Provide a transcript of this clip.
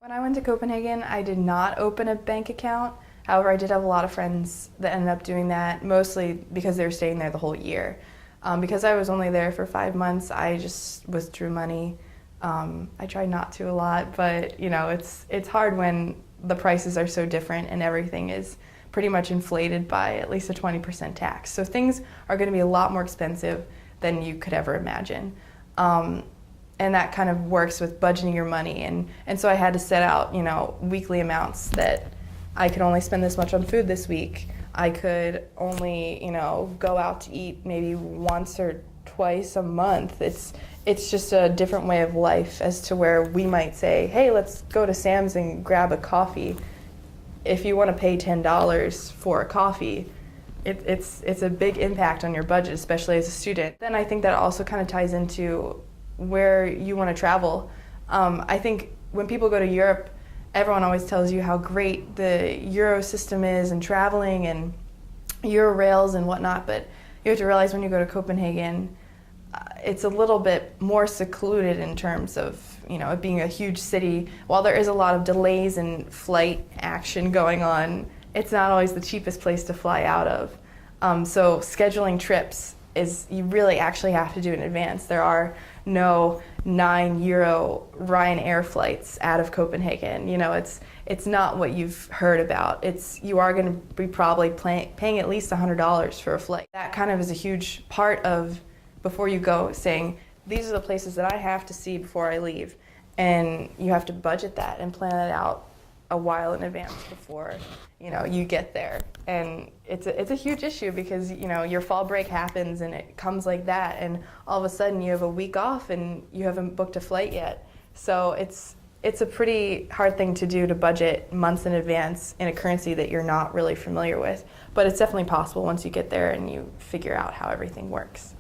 When I went to Copenhagen, I did not open a bank account. However, I did have a lot of friends that ended up doing that, mostly because they were staying there the whole year. Because I was only there for 5 months, I just withdrew money. I tried not to a lot, but it's hard when the prices are so different and everything is pretty much inflated by at least a 20% tax. So things are going to be a lot more expensive than you could ever imagine. And that kind of works with budgeting your money. And so I had to set out, weekly amounts that I could only spend this much on food this week. I could only, go out to eat maybe once or twice a month. It's just a different way of life as to where we might say, hey, let's go to Sam's and grab a coffee. If you want to pay $10 for a coffee, it's a big impact on your budget, especially as a student. Then I think that also kind of ties into where you want to travel. I think when people go to Europe, everyone always tells you how great the Euro system is and traveling and Eurorails and whatnot, but you have to realize when you go to Copenhagen, it's a little bit more secluded in terms of it being a huge city. While there is a lot of delays and flight action going on, it's not always the cheapest place to fly out of. So scheduling trips you really actually have to do in advance. There are no €9 Ryanair flights out of Copenhagen. It's not what you've heard about. You are going to be probably paying at least $100 for a flight. That kind of is a huge part of before you go, saying these are the places that I have to see before I leave, and you have to budget that and plan it out a while in advance before you get there. And it's a huge issue because your fall break happens and it comes like that, and all of a sudden you have a week off and you haven't booked a flight yet. So it's a pretty hard thing to do, to budget months in advance in a currency that you're not really familiar with. But it's definitely possible once you get there and you figure out how everything works.